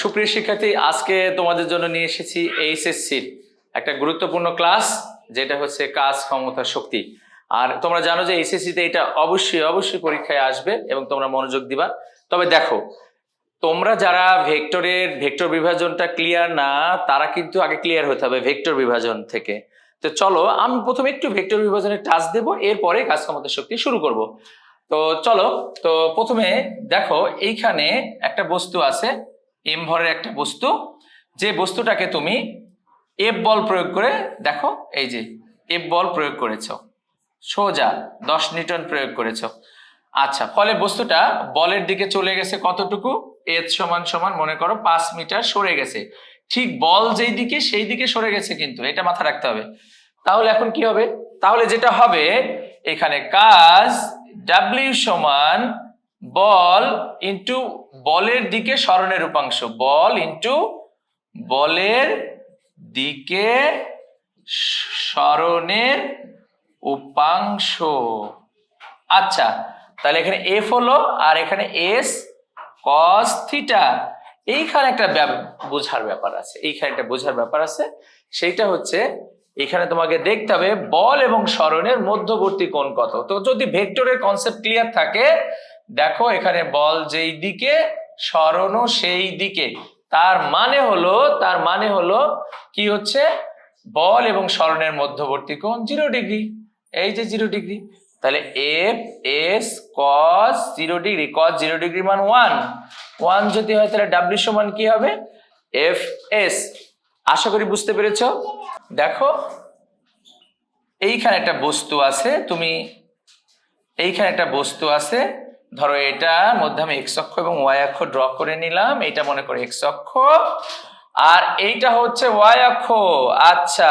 সুপ্রিয় শিক্ষার্থী, আজকে তোমাদের জন্য নিয়ে এসেছি এইচএসসির একটা গুরুত্বপূর্ণ ক্লাস, যেটা হচ্ছে কাজ, ক্ষমতা, শক্তি। আর তোমরা জানো যে এইচএসসিতে এটা অবশ্যই পরীক্ষায় আসবে এবং তোমরা মনোযোগ দিবা। তবে দেখো, তোমরা যারা ভেক্টর বিভাজনটা ক্লিয়ার না, তারা কিন্তু আগে ক্লিয়ার হতে হবে ভেক্টর বিভাজন থেকে। তো চলো, আমি প্রথমে একটু ভেক্টর বিভাজনের টাচ দেবো, এরপরে কাজ, ক্ষমতা, শক্তি শুরু করব। তো চলো, তো প্রথমে দেখো, এইখানে একটা বস্তু আছে, এম ভরের একটা বস্তু, যে বস্তুটাকে তুমি এফ বল প্রয়োগ করে দেখো, এই যে এফ বল প্রয়োগ করেছ, সোজা 10 নিউটন প্রয়োগ করেছ। আচ্ছা, ফলে বস্তুটা বলের দিকে চলে গেছে কতটুকু? এচ সমান সমান মনে করো 5 মিটার সরে গেছে। ঠিক বল যেই দিকে সেই দিকে সরে গেছে, কিন্তু এটা মাথায় রাখতে হবে। তাহলে এখন কি হবে? তাহলে যেটা হবে, এখানে কাজ ডাব্লিউ সমান বল ইন্টু বলের দিকে সরণের উপাংশ, বল ইন্টু বলের দিকে সরণের উপাংশ। আচ্ছা, তাহলে এখানে এফ হলো আর এখানে এস কস থিটা। এইখানে একটা বোঝার ব্যাপার আছে, সেইটা হচ্ছে এখানে তোমাকে দেখতে হবে বল এবং সরণের মধ্যবর্তী কোণ কত। তো যদি ভেক্টরের কনসেপ্ট ক্লিয়ার থাকে, দেখো এখানে বল যেই দিকে, সরণও সেই দিকে, তার মানে হলো কি হচ্ছে, বল এবং সরণের মধ্যবর্তী কোণ 0 ডিগ্রি। এই যে 0 ডিগ্রি, তাহলে এফ এস কস 0 ডিগ্রি, কস 0 ডিগ্রি মান 1 যদি হয়, তাহলে ডাব্লিউ সমান কি হবে? F S. আশা করি বুঝতে পেরেছো। দেখো, এইখানে একটা বস্তু আছে, ধরো এটার মধ্যে আমি এক্স অক্ষ এবং ওয়াই অক্ষ ড্র করে নিলাম। এটা মনে করো এক্স অক্ষ আর এইটা হচ্ছে ওয়াই অক্ষ। আচ্ছা,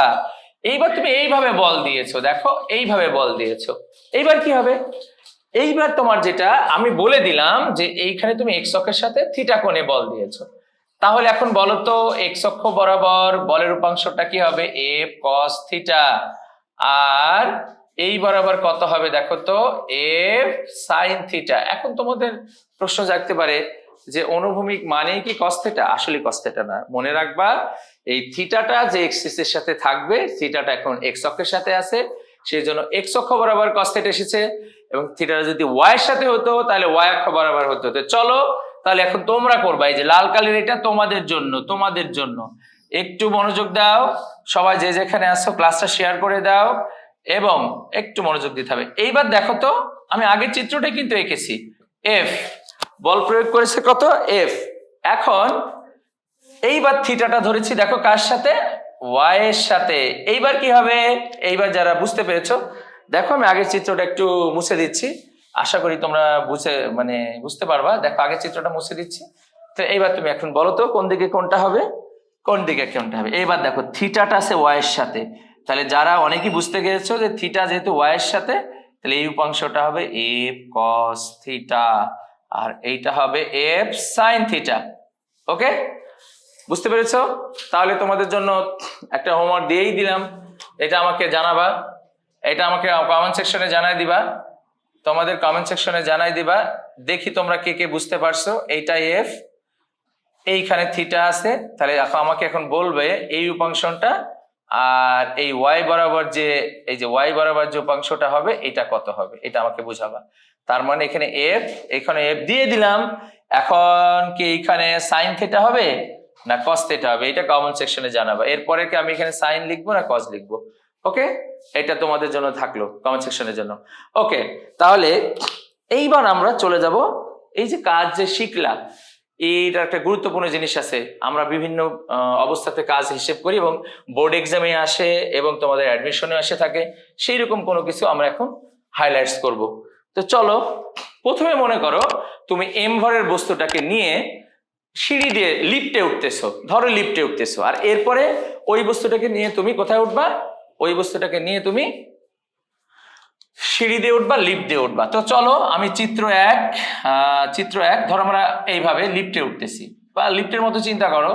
এইবার তুমি এইভাবে বল দিয়েছো, দেখো এইভাবে বল দিয়েছো। এইবার কি হবে? এইবার তোমার যেটা আমি বলে দিলাম যে এইখানে তুমি এক্স অক্ষের সাথে থিটা কোণে বল দিয়েছো। তাহলে এখন বলো তো, এক্স অক্ষ বরাবর বলের উপাংশটা কি হবে? F cos theta. আর এই বরাবর কত হবে দেখো তো? F sine theta. এখন তোমাদের প্রশ্ন জাগতে পারে যে অনুভূমিক মানে কি কস থিটা? আসলে কস থিটা না, মনে রাখবা এই থিটাটা যে এক্সিস এর সাথে থাকবে, থিটাটা এখন এক্স অক্ষের সাথে আছে, সেই জন্য এক্স অক্ষ বরাবর কস থিটা এসেছে। এবং থিটাটা যদি ওয়াই এর সাথে হতো, তাহলে ওয়াই অক্ষ বরাবর হতো। তো চলো, তাহলে এখন তোমরা করবা, এই যে লাল কালির, এটা তোমাদের জন্য একটু মনোযোগ দাও। সবাই যে যেখানে আসো ক্লাসটা শেয়ার করে দাও এবং একটু মনোযোগ দিতে হবে। এইবার দেখো তো, আমি আগের চিত্রটাই কিন্তু এঁকেছি। এফ বল প্রয়োগ করেছে কত? এফ। এখন এইবার থিটাটা ধরেছি, দেখো কার সাথে? ওয়াই এর সাথে। এইবার কি হবে? এইবার যারা বুঝতে পেরেছো, দেখো আমি আগের চিত্রটা একটু মুছে দিচ্ছি, আশা করি তোমরা বুঝতে পারবা। দেখো আগের চিত্রটা মুছে দিচ্ছি। তো এইবার তুমি এখন বলো তো, কোন দিকে কোনটা হবে? এইবার দেখো, থিটাটা আছে ওয়াই এর সাথে, তাহলে যারা অনেকেই বুঝতে গেছো যে থিটা যেহেতু ওয়াই এর সাথে, তাহলে এই উপাংশটা হবে এফ কস থিটা আর এইটা হবে এফ সাইন থিটা। ওকে, বুঝতে পেরেছো? তাহলে তোমাদের জন্য একটা হোমওয়ার্ক দিয়েই দিলাম, এটা আমাকে জানাবা, এটা আমাকে কমেন্ট সেকশনে জানাই দিবা, তোমাদের কমেন্ট সেকশনে জানাই দিবা। দেখি তোমরা কে কে বুঝতে পারছো। এইটা এফ, এইখানে থিটা আছে, তাহলে আমাকে এখন বলবে এই উপাংশটা আর এই ওয়াই বরাবর যে, এই যে ওয়াই বরাবর যে উপাংশটা হবে, এটা কত হবে, এটা আমাকে বুঝাবা। তার মানে এখানে এফ দিয়ে দিলাম। এখন কি এইখানে সাইন থিটা হবে না কস থিটা হবে, এটা কমেন্ট সেকশনে জানাবা। এরপরে কি আমি এখানে সাইন লিখবো না কস লিখবো? ওকে, এটা তোমাদের জন্য থাকলো কমেন্ট সেকশনের জন্য। ওকে, তাহলে এইবার আমরা চলে যাব, এই যে কাজ যে শিখলা, এইটা একটা গুরুত্বপূর্ণ জিনিস আছে। আমরা বিভিন্ন অবস্থাতে কাজ হিসেব করি এবং বোর্ড এক্সামে আসে এবং তোমাদের অ্যাডমিশনে আসে থাকে, সেই রকম কোনো কিছু আমরা এখন হাইলাইটস করব। তো চলো, প্রথমে মনে করো তুমি এম ভরের বস্তুটাকে নিয়ে সিঁড়ি দিয়ে লিফটে উঠতেছো, ধরো লিফটে উঠতেছো, আর এরপরে ওই বস্তুটাকে নিয়ে তুমি কোথায় উঠবা? ওই বস্তুটাকে নিয়ে তুমি সিঁড়ি দিয়ে উঠবা, লিফট দিয়ে উঠবা। তো চলো, আমি চিত্র এক ধরো আমরা এইভাবে লিফটে উঠতেছি, বা লিফটের মতো চিন্তা করো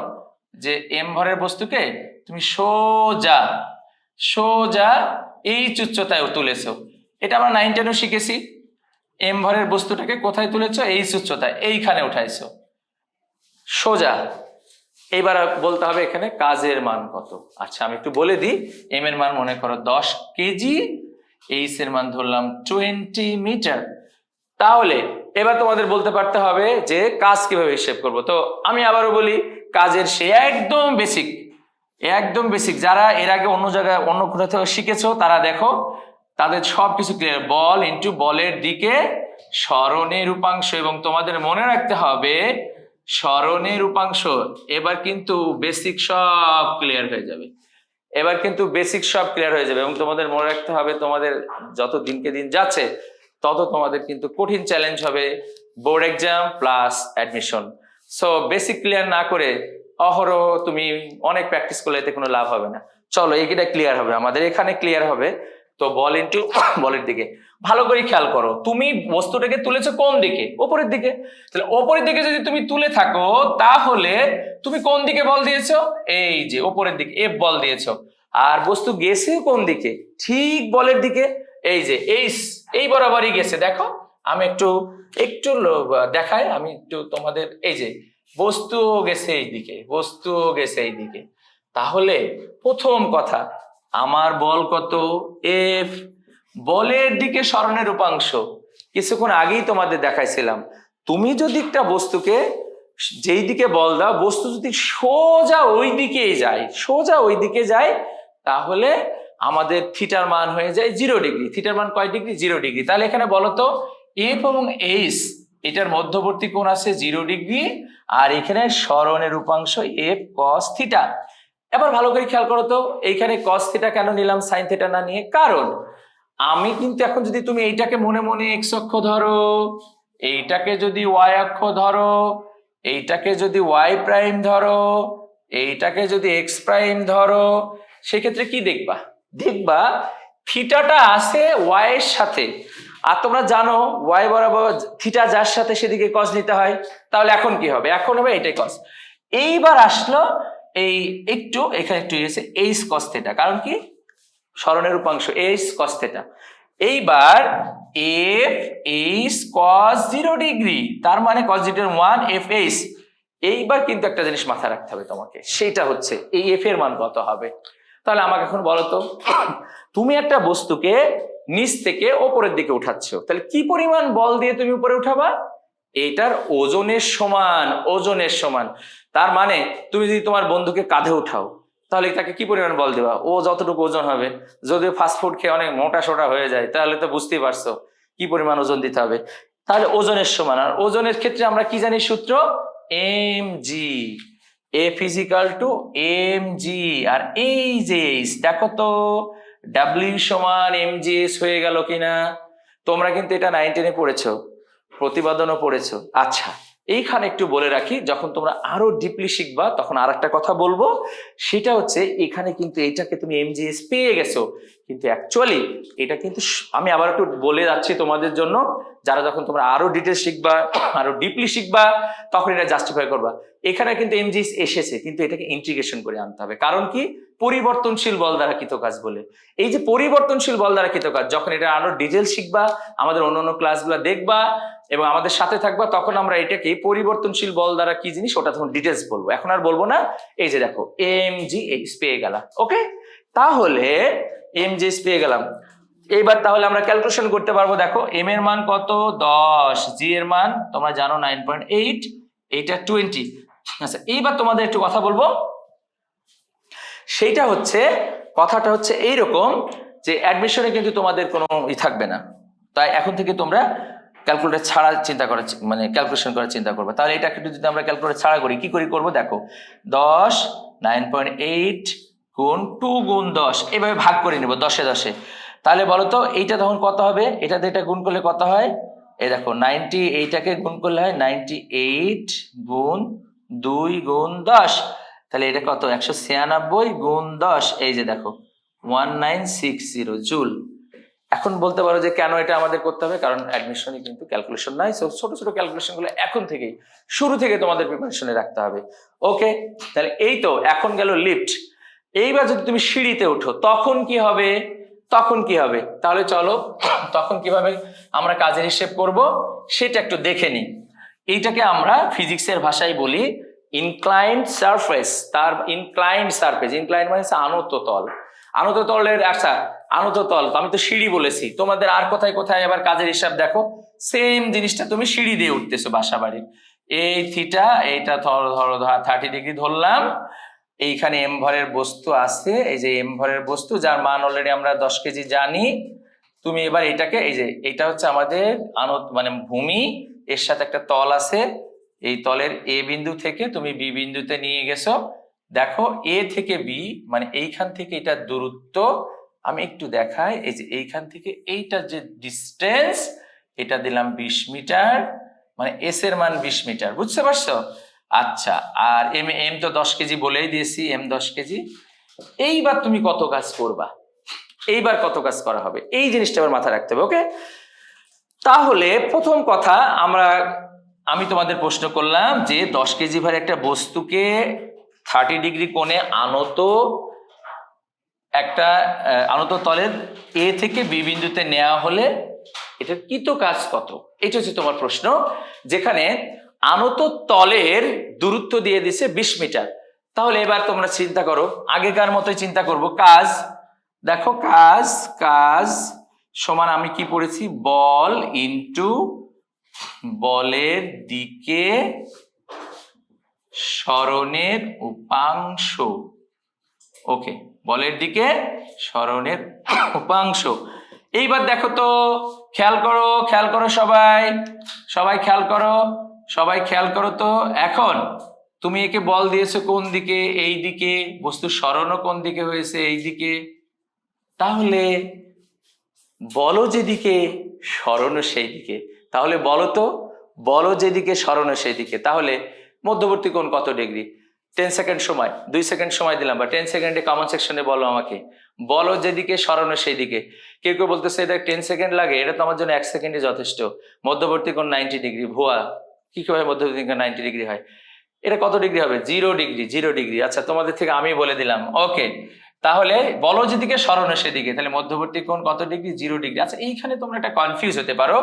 যে এম ভরের বস্তুকে তুমি সোজা এই উচ্চতায় তুলেছো। এটা আমরা 9 10 শিখেছি। এম ভরের বস্তুটাকে কোথায় তুলেছো? এই উচ্চতায়, এইখানে উঠাইছো সোজা। এইবার বলতে হবে এখানে কাজের মান কত। আচ্ছা আমি একটু বলে দিই, এম এর মান মনে করো 10 কেজি, এইচ এর মান ধরলাম 20 মিটার। তাহলে এবার তোমাদের বলতে পারতে হবে যে কাজ কিভাবে হিসেব করব। তো আমি আবারও বলি, কাজের সে একদম বেসিক যারা এর আগে অন্য জায়গায় অন্য কোথাও থেকে শিখেছো তারা দেখো, তাদের সবকিছু ক্লিয়ার। বল ইনটু বলের দিকে স্মরণের উপাংশ, এবং তোমাদের মনে রাখতে হবে স্মরণের উপাংশ। এবার কিন্তু বেসিক সব ক্লিয়ার হয়ে যাবে, এবং তোমাদের মনে রাখতে হবে তোমাদের যত দিনকে দিন যাচ্ছে তত তোমাদের কিন্তু কঠিন চ্যালেঞ্জ হবে board exam plus admission. So basic clear না করে অহরহ তুমি অনেক প্র্যাকটিস করলে এতে কোনো লাভ হবে না। চলো এইটা ক্লিয়ার হবে, আমাদের এখানে ক্লিয়ার হবে। তো বল ইনটু বলের দিকে ভালো করে খেয়াল করো, তুমি বস্তুটাকে তুলেছো কোন দিকে? উপরের দিকে। তাহলে উপরের দিকে যদি তুমি তুলে থাকো তাহলে তুমি কোন দিকে বল দিয়েছো? এই যে উপরের দিকে এফ বল দিয়েছো। আর বস্তু গেছে কোন দিকে? ঠিক বলের দিকে। এই যে এই বরাবরই গেছে। দেখো আমি একটু দেখাই, আমি একটু তোমাদের, এই যে বস্তু গেছে এই দিকে। তাহলে প্রথম কথা, আমার বল কত? এফ। বলের দিকে স্মরণের উপাংশ কিছুক্ষণ আগেই তোমাদের দেখাইছিলাম। তুমি যদি একটা বস্তুকে যেই দিকে বল দাও, বস্তু যদি সোজা ওই দিকে যায় তাহলে আমাদের থিটার মান হয়ে যায় 0 ডিগ্রি। থিটার মান কয় ডিগ্রি? 0 ডিগ্রি। তাহলে এখানে বলো তো এফ এবং এইচ এটার মধ্যবর্তী কোণ আছে 0 ডিগ্রি, আর এখানে স্মরণের উপাংশ এফ কস থিটা। এবার ভালো করে খেয়াল করো তো, এইখানে কস থিটা কেন নিলাম সাইন থিটা না নিয়ে? কারণ আমি কিন্তু এখন যদি তুমি এইটাকে মনে মনে এক্স অক্ষ ধরো, এইটাকে যদি ওয়াই অক্ষ ধরো, এইটাকে যদি ওয়াই প্রাইম ধরো, এইটাকে যদি এক্স প্রাইম ধরো, সেক্ষেত্রে কি দেখবা থিটাটা আছে ওয়াই এর সাথে। আর তোমরা জানো ওয়াই বরাবর থিটা যার সাথে সেদিকে কস নিতে হয়। তাহলে এখন কি হবে? এখন হবে এটাই কস। এইবার আসলো এই একটু এখানে একটু এসে এইচ কস থিটা, কারণ কি স্মরণের উপাংশ এইচ কস থিটা। এইবার এফ এইচ কস 0 ডিগ্রি, তার মানে কস 0 1 এফ এইচ। এইবার কিন্তু একটা জিনিস মাথায় রাখতে হবে তোমাকে, সেটা হচ্ছে এই এফ এর মান কত হবে। তাহলে আমাকে এখন বলো তো, তুমি একটা বস্তুকে নিচ থেকে ওপরের দিকে উঠাচ্ছ, তাহলে কি পরিমাণ বল দিয়ে তুমি উপরে উঠাবা? এটার ওজনের সমান। তার মানে তুমি যদি তোমার বন্ধুকে কাঁধে উঠাও তাহলে তাকে কি পরিমাণ বল দেবা? ও যতটুকু ওজন হবে। যদি ফাস্টফুড খেয়ে অনেক মোটা সোটা হয়ে যায় তাহলে তো বুঝতেই পারছো কি পরিমাণ ওজন দিতে হবে। তাহলে ওজনের সমান। আর ওজনের ক্ষেত্রে আমরা কি জানি সূত্র? M G, F is equal to M G. আর এই যে দেখো তো ডাব্লিউ সমান এম জি এস হয়ে গেল কিনা? তোমরা কিন্তু এটা 9 10-এ পড়েছো, প্রতিপাদনও পড়েছো। আচ্ছা এইখানে একটু বলে রাখি, যখন তোমরা আরো ডিপলি শিখবা তখন আর একটা কথা বলবো, সেটা হচ্ছে এখানে কিন্তু এইটাকে তুমি এমজিএস পেয়ে গেছো, কিন্তু অ্যাকচুয়ালি এটা কিন্তু আমি আবার একটু বলে যাচ্ছি তোমাদের জন্য, যারা যখন তোমরা আরো ডিটেলস শিখবা, আরো ডিপলি শিখবা, তখন এটা জাস্টিফাই করবা। এখানে কিন্তু এমজিএস এসেছে, কিন্তু এটাকে ইন্টিগ্রেশন করে আনতে হবে। কারণ কি? পরিবর্তনশীল বল দ্বারা কৃত কাজ বলে। এই যে পরিবর্তনশীল বল দ্বারা কৃত কাজ, যখন এটা আরো ডিটেল শিখবা, আমাদের অন্যান্য ক্লাসগুলো দেখবা এবং আমাদের সাথে থাকবা, তখন আমরা এটাকে পরিবর্তনশীল বল দ্বারা কি জিনিস ওটা তখন ডিটেলস বলবো। এখন আর বলবো না। এই যে দেখো এমজিএস পেয়ে গেলাম। ওকে, তাহলে এমজিএস পেয়ে গেলাম। এইবার তাহলে আমরা ক্যালকুলেশন করতে পারবো। দেখো এম এর মান কত? 10, জি এর মান তোমরা জানো 9.8, এইটা 20। আচ্ছা এইবার তোমাদের একটু কথা বলবো, সেইটা হচ্ছে কথাটা হচ্ছে এইরকম যে অ্যাডমিশনে কিন্তু তোমাদের কোনো থাকবে না, তাই এখন থেকে তোমরা ক্যালকুলেটর ছাড়া চিন্তা করার মানে ক্যালকুলেশন করার চিন্তা করবে। তাহলে এটা একটু যদি আমরা ক্যালকুলেটর ছাড়া করি, কি করে করবো? দেখো 10 9.8 গুণ 2 গুণ 10 এভাবে ভাগ করে নেব 10-এ 10-এ। তাহলে বলো তো এইটা তখন কত হবে? এটাতে এটা গুণ করলে কত হয়? এই দেখো 90, এইটাকে গুণ করলে হয় 98 গুণ 2 গুণ 10। তাহলে এটা কত? 196 গুণ 10, এই যে দেখো 1960 জুল। এখন বলতে পারো যে কেন এটা আমাদের করতে হবে? কারণ অ্যাডমিশনে কিন্তু ক্যালকুলেশন নাই, ছোট ছোট ক্যালকুলেশন গুলো এখন থেকেই শুরু থেকে তোমাদের প্রিপারেশনে রাখতে হবে। ওকে, তাহলে এই তো এখন গেল লিফট। এইবার যদি তুমি সিঁড়িতে ওঠো তখন কি হবে? তাহলে চলো তখন কিভাবে আমরা কাজের হিসেব করব সেটা একটু দেখে নিই। এইটাকে আমরা ফিজিক্সের ভাষায় বলি ইনক্লাইন্ড সারফেস, তার ইনক্লাইন্ড সারফেস, ইনক্লাইন্ড মানে আনত তল। আনত তলের, আচ্ছা আনত তল আমি তো সিঁড়ি বলেছি, তোমাদের আর কোথায় কোথায় আবার কাজের হিসাব দেখো, সেম জিনিসটা তুমি সিঁড়ি দিয়ে উঠতেছো বাসা বাড়ির। এই থিটা, এইটা ধরো ধরো 30 ডিগ্রি ধরলাম, এইখানে এম ভরের বস্তু আছে, এই যে এম ভরের বস্তু যার মান অলরেডি আমরা 10 কেজি জানি। তুমি এবার এটাকে, এই যে এটা হচ্ছে আমাদের আনত মানে ভূমি, এর সাথে একটা তল আছে, এই তলের এ বিন্দু থেকে তুমি বি বিন্দুতে নিয়ে গেছো। দেখো এ থেকে বি মানে এইখান থেকে এটা দূরত্ব, আমি একটু দেখাই, এই যে এইখান থেকে এইটার যে ডিস্টেন্স, এটা দিলাম 20 মিটার, মানে এস এর মান 20 মিটার, বুঝতে পারছো? আচ্ছা, আর এম এম তো 10 কেজি বলেই দিয়েছি, এম 10 কেজি। এইবার তুমি কত কাজ করবা, এইবার কত কাজ করা হবে, এই জিনিসটা আবার মাথায় রাখতে হবে। ওকে, তাহলে প্রথম কথা আমি তোমাদের প্রশ্ন করলাম যে 10 কেজি ভারে একটা বস্তুকে 30 ডিগ্রি কোণে আনত একটা আনত তলের এ থেকে বি বিন্দুতে নেওয়া হলে এটার কৃত কাজ কত, এটা হচ্ছে তোমার প্রশ্ন। যেখানে আনত তলের দূরত্ব দিয়ে দিছে 20 মিটার। তাহলে এবার তোমরা চিন্তা করো, আগেকার মতোই চিন্তা করব, কাজ দেখো, কাজ সমান আমি কি পড়েছি, বল ইনটু বলের দিকে সরণের উপাংশ। ওকে, বলের দিকে সরণের উপাংশ। এইবার দেখো তো, খেয়াল করো সবাই খেয়াল করো তো। এখন তুমি একে বল দিয়েছো কোন দিকে, এই দিকে, বস্তুর সরণও কোন দিকে হয়েছে, এই দিকে। তাহলে বলো যেদিকে সরণও সেই দিকে, তাহলে বলো যেদিকে সরণও সেই দিকে, তাহলে মধ্যবর্তী কোণ কত ডিগ্রি? 10 সেকেন্ড সময়, 2 সেকেন্ড সময় দিলাম, বা 10 সেকেন্ডে কমেন্ট সেকশনে বলো আমাকে, বলো যেদিকে সরণও সেই দিকে। কেউ কেউ বলতেছে এটা 10 সেকেন্ড লাগে, এটা তো আমার জন্য 1 সেকেন্ডে যথেষ্ট। মধ্যবর্তী কোণ 90 ডিগ্রি, ভুয়া। কি করে মধ্যবর্তী কোণ 90 ডিগ্রি হয়? এটা কত ডিগ্রি হবে? 0 ডিগ্রি। আচ্ছা, তোমাদের থেকে আমি বলে দিলাম। ওকে, তাহলে বলো যেদিকে সরণ সেদিকে, তাহলে মধ্যবর্তী কোণ কত ডিগ্রি? 0 ডিগ্রি। আচ্ছা, এইখানে তোমরা একটা কনফিউজ হতে পারো,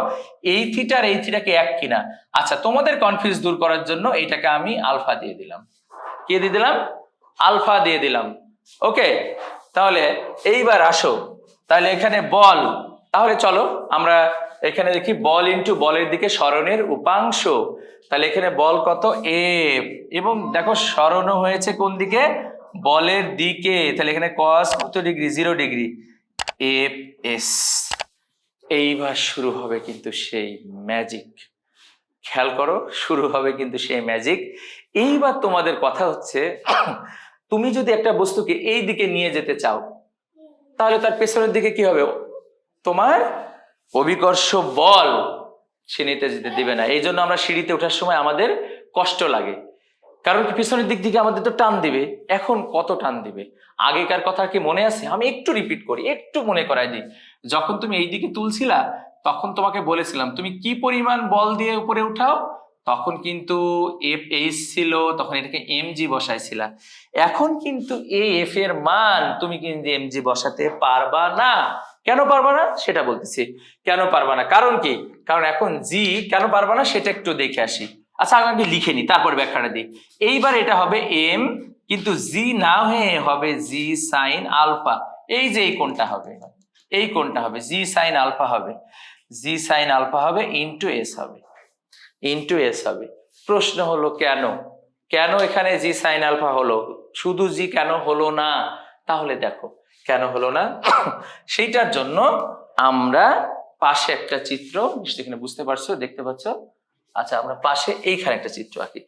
এই থিটা আর এই থিটা কি এক কিনা। আচ্ছা, তোমাদের কনফিউজ দূর করার জন্য এইটাকে আমি আলফা দিয়ে দিলাম। কি দিয়ে দিলাম? আলফা দিয়ে দিলাম। ওকে, তাহলে এইবার আসো, তাহলে এখানে বল, তাহলে চলো আমরা এখানে দেখি বল ইনটু বলের দিকে সরণের উপাংশ। তাহলে এখানে বল কত? এফ, এবং দেখো সরণও হয়েছে কোন দিকে? বলের দিকে। তাহলে এখানে কস কত ডিগ্রি? 0 ডিগ্রি। F S. এইবার শুরু হবে কিন্তু সেই ম্যাজিক। খেয়াল করো, শুরু হবে কিন্তু সেই ম্যাজিক। এইবার তোমাদের কথা হচ্ছে, তুমি যদি একটা বস্তুকে এই দিকে নিয়ে যেতে চাও, তাহলে তার পেছনের দিকে কি হবে? তোমার অভিকর্ষ বল সে নিতে যেতে দিবে না। এই জন্য আমরা সিঁড়িতে ওঠার সময় আমাদের কষ্ট লাগে, কারণ পিছনের দিক থেকে আমাদের তো টান দিবে। এখন কত টান দিবে? আগেকার কথা কি মনে আছে? আমি একটু রিপিট করি, একটু মনে করাই দিই। যখন তুমি এই দিকে তুলছিলা, তখন তোমাকে বলেছিলাম তুমি কি পরিমাণ বল দিয়ে উপরে উঠাও, তখন কিন্তু এফ এইচ ছিল, তখন এটাকে এমজি বসাইছিলা। এখন কিন্তু এই এফ এর মান তুমি কিন্তু এমজি বসাতে পারবা না। কেন পারবা না সেটা বলতেছি। কেন পারবা না, কারণ কি? কারণ এখন জি, কেন পারবা না সেটা একটু দেখে আসি। আচ্ছা, আগে লিখে নি, তারপর ব্যাখ্যাটা দিই। এইবার এটা হবে এম, কিন্তু জি না হয়ে হবে জি সাইন আলফা। এই যে এই কোণটা হবে, এই কোণটা হবে জি সাইন আলফা হবে, জি সাইন আলফা হবে ইনটু এস হবে, ইনটু এস হবে। প্রশ্ন হলো কেন? কেন এখানে জি সাইন আলফা হলো? শুধু জি কেন হলো না? তাহলে দেখো কেন হলো না। সেইটার জন্য আমরা পাশে একটা চিত্র, এখানে বুঝতে পারছো, দেখতে পাচ্ছ? আচ্ছা, আমরা পাশে এইখানে একটা চিত্র আঁকি,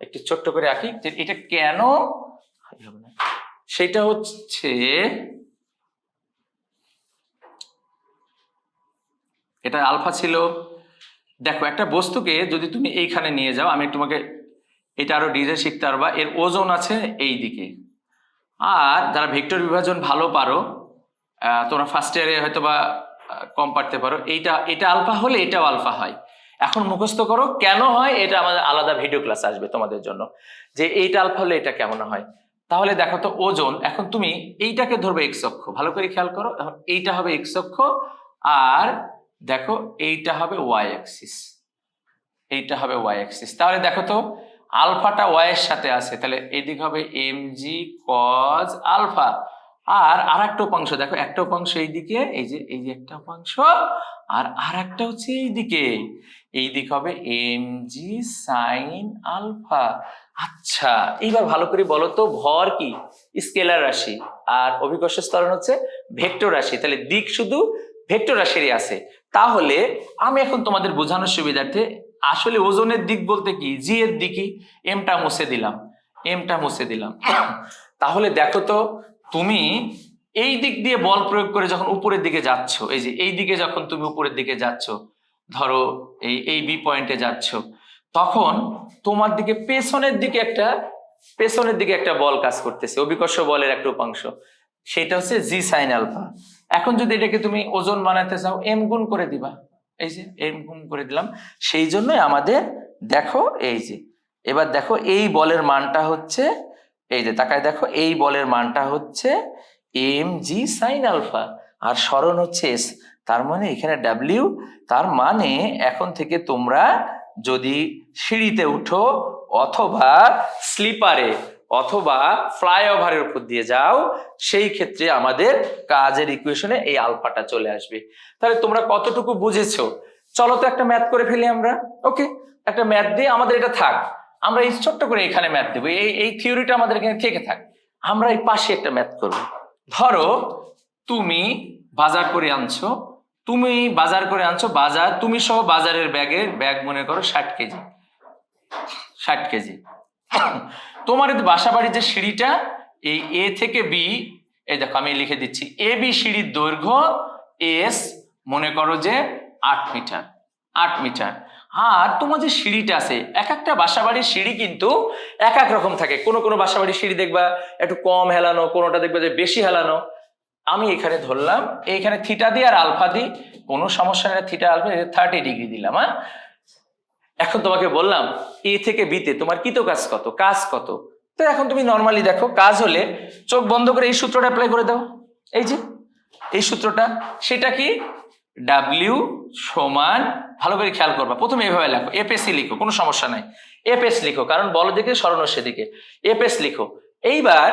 একটু ছোট্ট করে আঁকি। এটা কেন হবে না, সেটা হচ্ছে এটা আলফা ছিল। দেখো, একটা বস্তুকে যদি তুমি এইখানে নিয়ে যাও, আমি তোমাকে এটা আরো ডিজে শিখতে পারবা। এর ওজন আছে এই দিকে, আর যারা ভেক্টর বিভাজন ভালো পারো, তোমরা ফার্স্ট ইয়ারে হয়তো বা কম পারতে পারো, এটা আলফা হলে এটাও আলফা হয়। এখন মুখস্থ করো কেন হয়, এটা আমাদের আলাদা ভিডিও ক্লাস আসবে তোমাদের জন্য, যে এইটা আলফা হলে এটা কেমন হয়। তাহলে দেখো তো ওজন, এখন তুমি এইটাকে ধরবে এক্স অক্ষ, ভালো করে খেয়াল করো, এখন এইটা হবে এক্স অক্ষ, আর দেখো এইটা হবে ওয়াই অ্যাক্সিস, এইটা হবে ওয়াই অ্যাক্সিস। তাহলে দেখো তো, আলফাটা ওয়াই এর সাথে আছে, তাহলে এদিক হবে mg cos আলফা। আর একটা উপাংশ দেখো, একটা উপাংশ এইদিকে, এই যে একটা উপাংশ, আর একটা হচ্ছে এইদিকে, এই দিক হবে mg sin আলফা। আচ্ছা, এইবার ভালো করে বলো তো, ভর কি স্কেলার রাশি আর অভিকর্ষ ত্বরণ হচ্ছে ভেক্টর রাশি, তাহলে দিক শুধু ভেক্টর রাশিরই আছে। তাহলে আমি এখন তোমাদের বোঝানোর সুবিধার্থে আসলে ওজনের দিক বলতে কি, জি এর দিকই, এমটা মুছে দিলাম। তাহলে দেখো তো, তুমি এই দিক দিয়ে বল প্রয়োগ করে যখন উপরের দিকে যাচ্ছ, এই যে এই দিকে যখন তুমি উপরের দিকে যাচ্ছ, ধরো এই বি পয়েন্টে যাচ্ছ, তখন তোমার দিকে পেছনের দিকে একটা বল কাজ করতেছে, অভিকর্ষ বলের একটা উপাংশ, সেটা হচ্ছে জি সাইন আলফা। এখন যদি এটাকে তুমি ওজন বানাতে চাও, এম গুণ করে দিবা, এই যে এম গুণ করে দিলাম। সেই জন্যই আমাদের দেখো, এই যে এবার দেখো এই বলের মানটা হচ্ছে, এই যে তাকায় দেখো, এই বলের মানটা হচ্ছে এম জি সাইন আলফা, আর সরণ হচ্ছে এস, তার মানে এখানে ডাব্লিউ। তার মানে এখন থেকে তোমরা যদি সিঁড়িতে উঠো অথবা স্লিপারে অথবা ফ্লাইওভারের উপর দিয়ে যাও, সেই ক্ষেত্রে আমাদের কাজের ইকুয়েশনে এই আলফাটা চলে আসবে। তাহলে তোমরা কতটুকু বুঝেছো? চলো তো একটা ম্যাথ করে ফেলি আমরা। ওকে, একটা ম্যাথ দিয়ে আমাদের এটা থাক, আমরা এই ছোট্ট করে এখানে ম্যাথ দেবো, এই থিওরিটা আমাদের এখানে থেকে থাক, আমরা এই পাশে একটা ম্যাথ করবো। ধরো তুমি বাজার করে আনছো, বাজার, তুমি সহ বাজারের ব্যাগ মনে করো 60 কেজি। তোমার বাসা বাড়ির যে সিঁড়িটা, এই এ থেকে বি, এই দেখো আমি লিখে দিচ্ছি, এ বি সিঁড়ির দৈর্ঘ্য এস, মনে করো যে 8 মিটার। আর তোমার যে সিঁড়িটা আছে, এক একটা বাসা বাড়ির সিঁড়ি কিন্তু এক এক রকম থাকে, কোনো বাসা বাড়ির সিঁড়ি দেখবা একটু কম হেলানো, কোনোটা দেখবা যে বেশি হেলানো। আমি এখানে ধরলাম, এইখানে থিটা দিই আর আলফা দিই, কোনো সমস্যা নেই, থিটা আলফা 30 ডিগ্রি দিলাম। হ্যাঁ, এখন তোমাকে বললাম এ থেকে বিতে তোমার কাজ কত। তো এখন তুমি নর্মালি দেখো, কাজ হলে চোখ বন্ধ করে এই সূত্রটা অ্যাপ্লাই করে দাও, এই যে এই সূত্রটা, সেটা কি, ডাব্লিউ সমান, ভালো করে খেয়াল করবা, প্রথমে এভাবে লেখো, এফএসি লিখো, কোনো সমস্যা নাই, এফএস লিখো, কারণ বল দিকে সরণ সেদিকে, এফএস লিখো। এইবার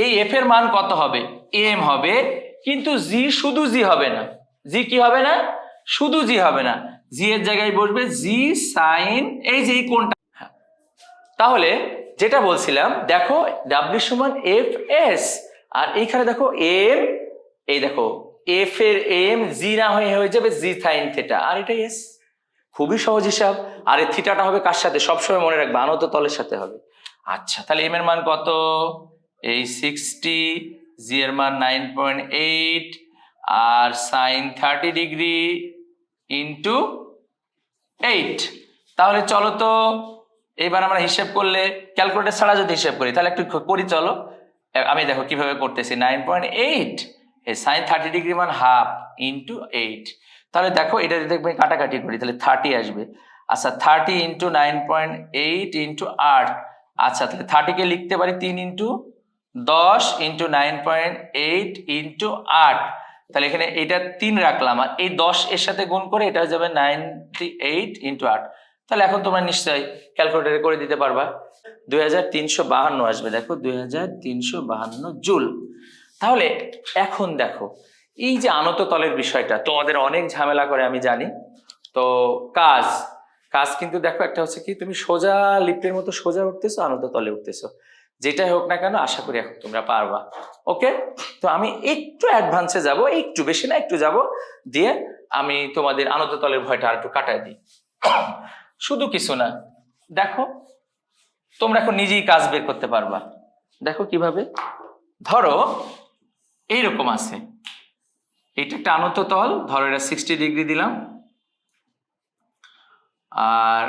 এই এফ এর মান কত হবে, এম হবে, কিন্তু জি শুধু জি হবে না, জি কি হবে না, শুধু জি হবে না, জি এর জায়গায় বসবে জি সাইন, এই যে এই কোণটা। তাহলে যেটা বলছিলাম, দেখো ডাব্লিউ সমান এফ এস, আর এইখানে দেখো এম, এই দেখো এফ এর এম জি না হয়ে যাবে জি সাইন থিটা, আর এটা এস, খুবই সহজ হিসাব। আর এই থিটাটা হবে কার সাথে, সবসময় মনে রাখবে আনত তলের সাথে হবে। আচ্ছা, তাহলে এম এর মান কত, এই 60, জি এর মান 9.8, আর সাইন 30 ডিগ্রি ইন্টু 8। তাহলে চলো তো এবার আমরা হিসেব করলে, ক্যালকুলেটর ছাড়া যদি হিসেব করি, তাহলে একটু করি চলো। আমি দেখো কিভাবে করতেছি, 9.8, এই সাইন 30 ডিগ্রি মান হাফ ইন্টু 8, তাহলে দেখো এটা দেখবে কাটাকাটি করি, তাহলে 30 আসবে। আচ্ছা, 30 ইন্টু 9.8 ইন্টু 8, আচ্ছা তাহলে 30 কে লিখতে পারি 3 ইন্টু 10 ইন্টু 9.8 ইন্টু 8, তাহলে এখানে এটা 3 রাখলাম, আর এই 10 এর সাথে গুণ করে এটা হয়ে যাবে 98 ইন্টু 8। তাহলে এখন তোমরা নিশ্চয়ই ক্যালকুলেটরে করে দিতে পারবা, 2352 আসবে, দেখো 2352 জুল। তাহলে এখন দেখো, এই যে আনত তলের বিষয়টা তোমাদের অনেক ঝামেলা করে আমি জানি, তো কাজ কিন্তু দেখো, একটা হচ্ছে কি, তুমি সোজা লিফটের মতো সোজা উঠতেছো, আনত তলে উঠতেছো, যেটাই হোক না কেন, আশা করি এখন তোমরা পারবা। ওকে, তো আমি একটু অ্যাডভান্সে যাব, একটু বেশি না, একটু যাব, দিয়ে আমি তোমাদের আনত তলের ভয়টা আর একটু কাটায় দিই। শুধু কিছু না, দেখো তোমরা এখন নিজেই কাজ বের করতে পারবা। দেখো কিভাবে, ধরো এইরকম আছে, এটা একটা আনত তল, ধরো এটা 60 ডিগ্রি দিলাম, আর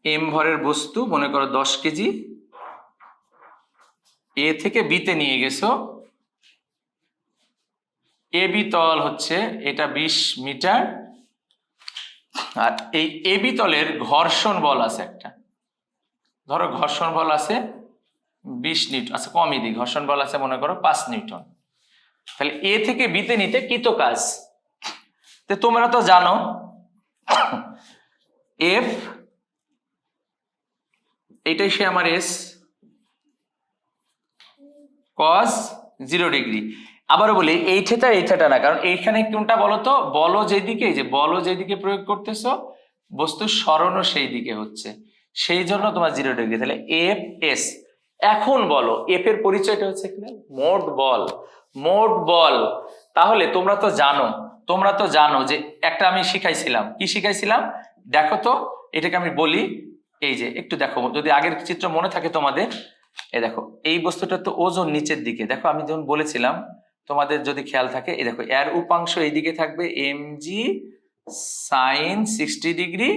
এম ভরের বস্তু মনে করো 10 কেজি, এ থেকে বিতে নিয়ে গেছো, এ বি তল হচ্ছে এটা 20 মিটার, আর এই এ বি তলের ঘর্ষণ বল আছে একটা, ধরো ঘর্ষণ বল আছে 20 নিউটন, আচ্ছা কমই দিই, ঘর্ষণ বল আছে মনে করো 5 নিউটন। তাহলে এ থেকে বিতে নিতে কৃত কাজ, তো তোমরা তো জানো এফ এইটাই সে আমার এস cos 0 ডিগ্রি। আবারও বলি এই থেটা না, কারণ এইখানে কোনটা বলো তো, বলো যেদিকে, এই যে বলো যেদিকে প্রয়োগ করতেছো বস্তুর সরণও সেই দিকে হচ্ছে, সেই জন্য তোমার 0 ডিগ্রি। তাহলে এফ এস। এখন বলো এফ এর পরিচয়টা হচ্ছে এখানে মোট বল, মোট বল। তাহলে তোমরা তো জানো যে একটা আমি শিখাইছিলাম, কি শিখাইছিলাম দেখো তো, এটাকে আমি বলি, এই যে একটু দেখো, যদি আগের চিত্র মনে থাকে তোমাদের, এই দেখো এই বস্তুটা তো ওজন নিচের দিকে, দেখো আমি যখন বলেছিলাম তোমাদের যদি খেয়াল থাকে, এই দেখো এর উপাংশ এইদিকে থাকবে mg sin 60 ডিগ্রি,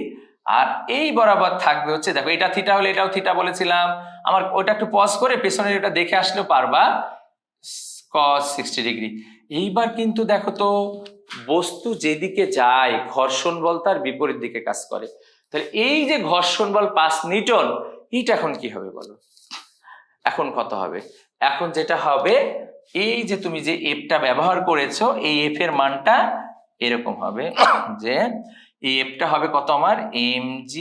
আর এই বরাবর থাকবে হচ্ছে, দেখো এটা থিটা হলে এটাও থিটা বলেছিলাম, আমার ওটা একটু পজ করে পেছনের এটা দেখে আসলেও পারবা, cos 60 ডিগ্রি। এইবার কিন্তু দেখো তো বস্তু যেদিকে যায় ঘর্ষণ বল তার বিপরীত দিকে কাজ করে, তাহলে এই যে ঘর্ষণ বল 5 নিউটন, এটা এখন কি হবে বলো, এখন কত হবে? এখন যেটা হবে, এই যে তুমি যে এফটা ব্যবহার করেছো, এই এফ এর মানটা এরকম হবে যে এই এফটা হবে কত আমার mg,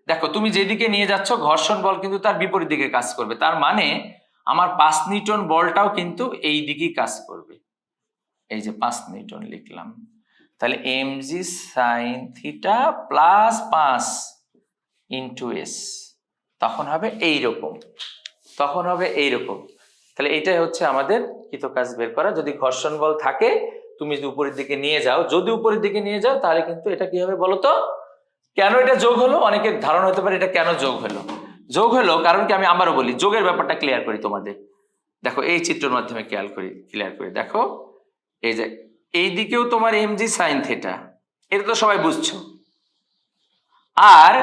দেখো তুমি যেদিকে নিয়ে যাচ্ছ ঘর্ষণ বল কিন্তু তার বিপরীত দিকে কাজ করবে, তার মানে আমার 5 নিউটন বলটাও কিন্তু এই দিকেই কাজ করবে, এই যে 5 নিউটন লিখলাম, তাহলে mg sin theta plus 5 into S, তখন হবে এইরকম, তাহলে এটাই হচ্ছে আমাদের কৃতকাজ বের করা। যদি ঘর্ষণ বল থাকে তুমি যদি উপরের দিকে নিয়ে যাও, তাহলে কিন্তু এটা কি হবে বলো তো, কেন এটা যোগ হলো, অনেকের ধারণা হতে পারে এটা কেন যোগ হলো কারণ কি, আমি আবারও বলি, যোগের ব্যাপারটা ক্লিয়ার করি তোমাদের। দেখো এই চিত্রের মাধ্যমে ক্লিয়ার করি, দেখো এই যে এই দিকেও তোমার mg sin থিটা, এটা তো সবাই বুঝছো, আর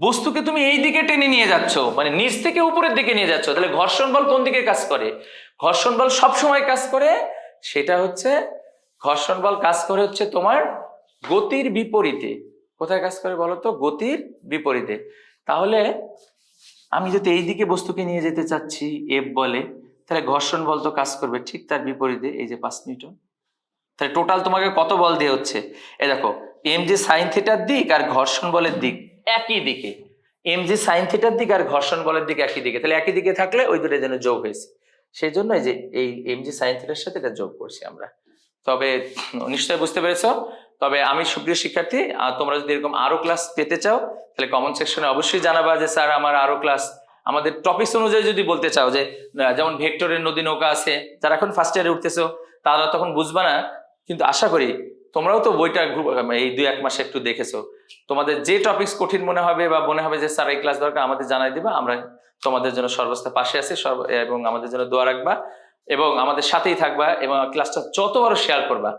বস্তুকে তুমি এই দিকে টেনে নিয়ে যাচ্ছ, মানে নিচ থেকে উপরের দিকে নিয়ে যাচ্ছ, তাহলে ঘর্ষণ বল কোন দিকে কাজ করে? ঘর্ষণ বল সবসময় কাজ করে, সেটা হচ্ছে ঘর্ষণ বল কাজ করে হচ্ছে তোমার গতির বিপরীতে। কোথায় কাজ করে বলো তো? গতির বিপরীতে। তাহলে আমি যদি এই দিকে বস্তুকে নিয়ে যেতে চাচ্ছি এফ বলে, তাহলে ঘর্ষণ বল তো কাজ করবে ঠিক তার বিপরীতে, এই যে 5 নিউটন। তাহলে টোটাল তোমাকে কত বল দিয়ে হচ্ছে, এই দেখো mg sin থিটার দিক আর ঘর্ষণ বলের দিক একই দিকে, mg sin থিটার দিক আর ঘর্ষণ বলের দিক একই দিকে, তাহলে একই দিকে থাকলে ওই দুটোর জন্য যোগ হয়েছে, সেই জন্য এই যে এই mg sin থিটার সাথে এটা যোগ করছি আমরা। তবে নিশ্চয়ই বুঝতে পেরেছো। তবে আমি সুপ্রিয় শিক্ষার্থী, তোমরা যদি এরকম আরো ক্লাস পেতে চাও তাহলে কমেন্ট সেকশনে অবশ্যই জানাবা যে স্যার আমার আরো ক্লাস, আমাদের টপিকস অনুযায়ী যদি বলতে চাও, যে যেমন ভেক্টরের নদী নৌকা আছে, যারা এখন ফার্স্ট ইয়ারে উঠতেছো তারা তখন বুঝবা না, কিন্তু আশা করি তোমরাও তো বইটা এই 2-1 মাসে একটু দেখেছো, তোমাদের যে টপিকস কঠিন মনে হবে বা মনে হবে যে স্যার এই ক্লাস দরকার, আমাদের জানাই দিবা, আমরা তোমাদের জন্য সর্বস্তা পাশে আছি, এবং আমাদের জন্য দোয়া রাখবা এবং আমাদের সাথেই থাকবা, এবং ক্লাসটা যত বড় শেয়ার করবা।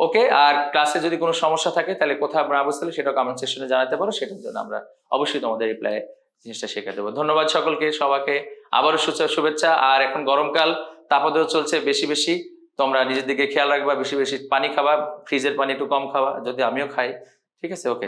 ওকে, আর ক্লাসে যদি কোনো সমস্যা থাকে তাহলে কোথাও আমরা বুঝতে সেটা কমেন্ট সেকশনে জানাতে পারো, সেটার জন্য আমরা অবশ্যই তোমাদের রিপ্লাই জিনিসটা শেখাতে দেবো। ধন্যবাদ সকলকে, সবাইকে আবারও শুভেচ্ছা। আর এখন গরমকাল, তাপমাত্রা চলছে বেশি বেশি, তোমরা নিজের দিকে খেয়াল রাখবা, বেশি বেশি পানি খাবা, ফ্রিজের পানি একটু কম খাওয়া, যদি আমিও খাই, ঠিক আছে? ওকে।